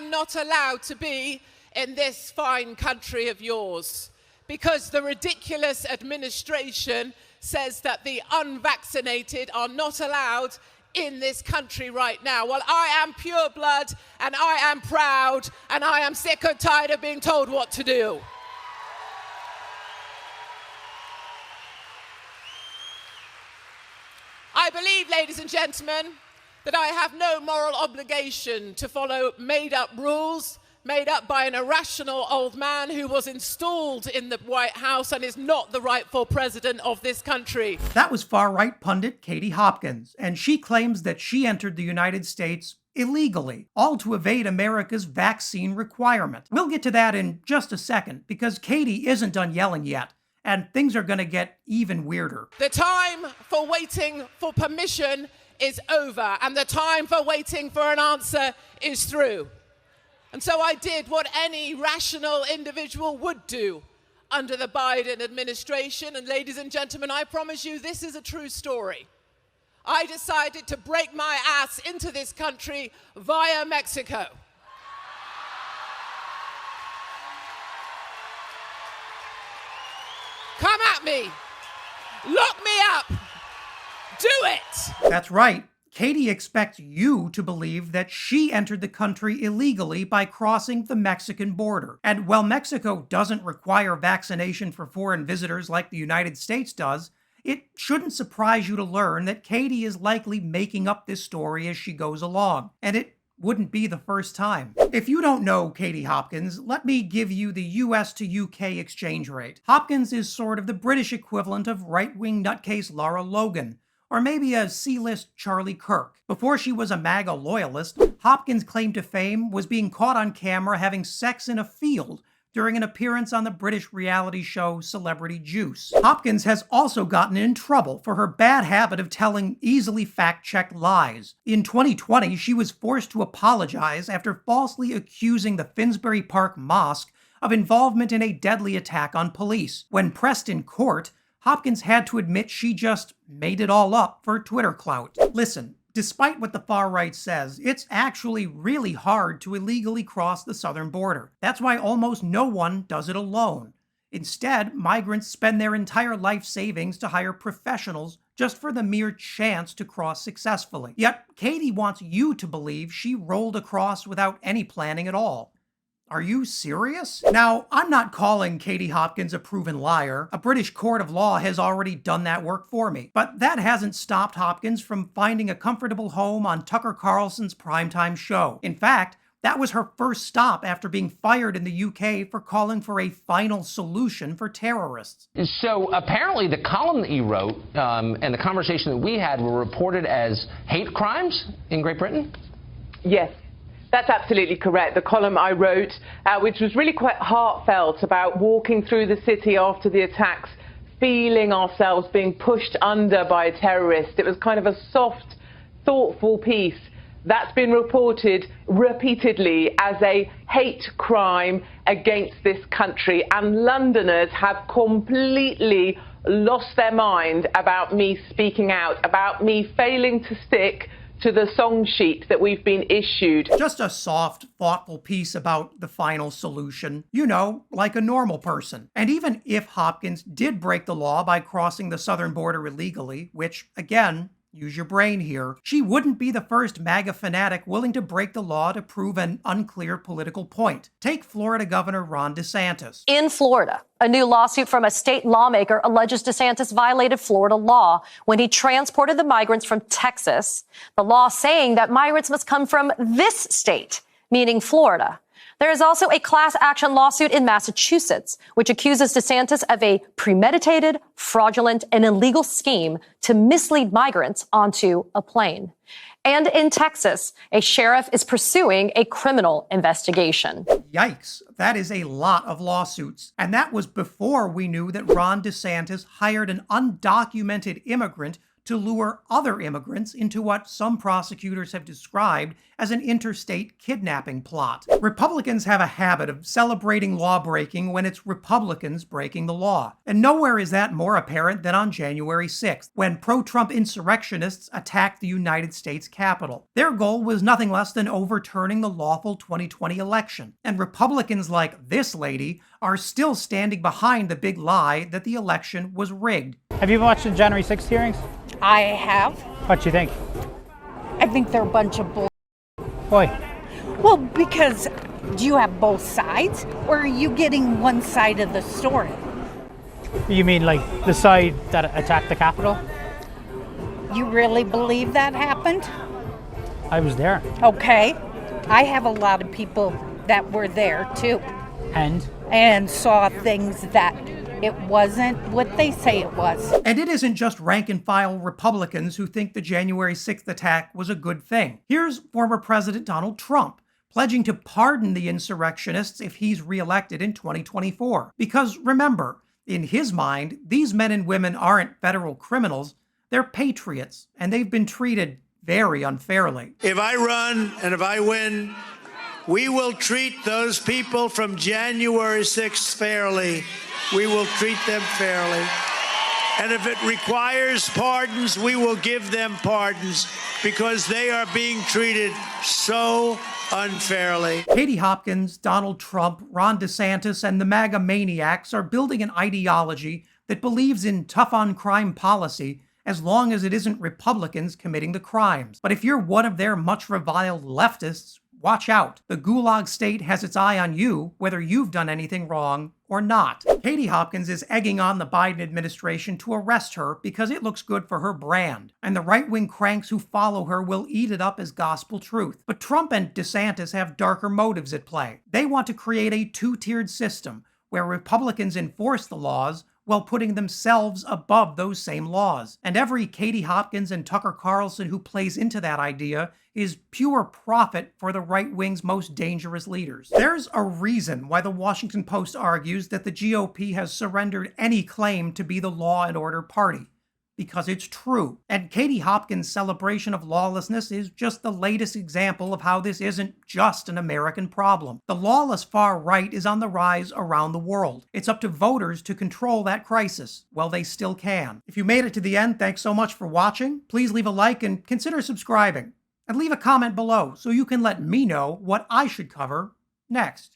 am not allowed to be in this fine country of yours because the ridiculous administration says that the unvaccinated are not allowed in this country right now. Well, I am pure blood and I am proud and I am sick and tired of being told what to do. I believe, ladies and gentlemen, that I have no moral obligation to follow made-up rules made up by an irrational old man who was installed in the White House and is not the rightful president of this country. That was far-right pundit Katie Hopkins, and she claims that she entered the United States illegally, all to evade America's vaccine requirement. We'll get to that in just a second, because Katie isn't done yelling yet, and things are going to get even weirder. The time for waiting for permission is over, and the time for waiting for an answer is through. And so I did what any rational individual would do under the Biden administration. And ladies and gentlemen, I promise you this is a true story. I decided to break my ass into this country via Mexico. Come at me. Look me up. Do it. That's right. Katie expects you to believe that she entered the country illegally by crossing the Mexican border. And while Mexico doesn't require vaccination for foreign visitors like the United States does, it shouldn't surprise you to learn that Katie is likely making up this story as she goes along. And it wouldn't be the first time. If you don't know Katie Hopkins, let me give you the US to UK exchange rate. Hopkins is sort of the British equivalent of right-wing nutcase Lara Logan, or maybe a C-list Charlie Kirk. Before she was a MAGA loyalist, Hopkins' claim to fame was being caught on camera having sex in a field during an appearance on the British reality show Celebrity Juice. Hopkins has also gotten in trouble for her bad habit of telling easily fact-checked lies. In 2020, she was forced to apologize after falsely accusing the Finsbury Park Mosque of involvement in a deadly attack on police. When pressed in court, Hopkins had to admit she just made it all up for Twitter clout. Listen, despite what the far right says, it's actually really hard to illegally cross the southern border. That's why almost no one does it alone. Instead, migrants spend their entire life savings to hire professionals just for the mere chance to cross successfully. Yet, Katie wants you to believe she rolled across without any planning at all. Are you serious? Now, I'm not calling Katie Hopkins a proven liar. A British court of law has already done that work for me. But that hasn't stopped Hopkins from finding a comfortable home on Tucker Carlson's primetime show. In fact, that was her first stop after being fired in the UK for calling for a final solution for terrorists. So apparently the column that you wrote and the conversation that we had were reported as hate crimes in Great Britain? Yes. That's absolutely correct. The column I wrote, which was really quite heartfelt, about walking through the city after the attacks, feeling ourselves being pushed under by a terrorist. It was kind of a soft, thoughtful piece. That's been reported repeatedly as a hate crime against this country. And Londoners have completely lost their mind about me speaking out, about me failing to stick to the song sheet that we've been issued. Just a soft, thoughtful piece about the final solution. You know, like a normal person. And even if Hopkins did break the law by crossing the southern border illegally, which, again, use your brain here, she wouldn't be the first MAGA fanatic willing to break the law to prove an unclear political point. Take Florida Governor Ron DeSantis. In Florida, a new lawsuit from a state lawmaker alleges DeSantis violated Florida law when he transported the migrants from Texas, the law saying that migrants must come from this state, meaning Florida. There is also a class action lawsuit in Massachusetts, which accuses DeSantis of a premeditated, fraudulent, and illegal scheme to mislead migrants onto a plane. And in Texas, a sheriff is pursuing a criminal investigation. Yikes, that is a lot of lawsuits. And that was before we knew that Ron DeSantis hired an undocumented immigrant to lure other immigrants into what some prosecutors have described as an interstate kidnapping plot. Republicans have a habit of celebrating law-breaking when it's Republicans breaking the law. And nowhere is that more apparent than on January 6th, when pro-Trump insurrectionists attacked the United States Capitol. Their goal was nothing less than overturning the lawful 2020 election. And Republicans like this lady are still standing behind the big lie that the election was rigged. Have you watched the January 6th hearings? I have. What do you think? I think they're a bunch of bull. Why? Well, because do you have both sides, or are you getting one side of the story? You mean like the side that attacked the Capitol? You really believe that happened? I was there. Okay. I have a lot of people that were there too. And saw things that it wasn't what they say it was. And it isn't just rank-and-file Republicans who think the January 6th attack was a good thing. Here's former President Donald Trump pledging to pardon the insurrectionists if he's reelected in 2024. Because remember, in his mind, these men and women aren't federal criminals, they're patriots, and they've been treated very unfairly. If I run and if I win, we will treat those people from January 6th fairly. We will treat them fairly. And if it requires pardons, we will give them pardons because they are being treated so unfairly. Katie Hopkins, Donald Trump, Ron DeSantis, and the MAGA maniacs are building an ideology that believes in tough-on-crime policy as long as it isn't Republicans committing the crimes. But if you're one of their much-reviled leftists, watch out. The Gulag State has its eye on you, whether you've done anything wrong or not. Katie Hopkins is egging on the Biden administration to arrest her because it looks good for her brand, and the right-wing cranks who follow her will eat it up as gospel truth. But Trump and DeSantis have darker motives at play. They want to create a two-tiered system where Republicans enforce the laws while putting themselves above those same laws. And every Katie Hopkins and Tucker Carlson who plays into that idea is pure profit for the right wing's most dangerous leaders. There's a reason why the Washington Post argues that the GOP has surrendered any claim to be the law and order party. Because it's true. And Katie Hopkins' celebration of lawlessness is just the latest example of how this isn't just an American problem. The lawless far right is on the rise around the world. It's up to voters to control that crisis. Well, they still can. If you made it to the end, thanks so much for watching. Please leave a like and consider subscribing. And leave a comment below so you can let me know what I should cover next.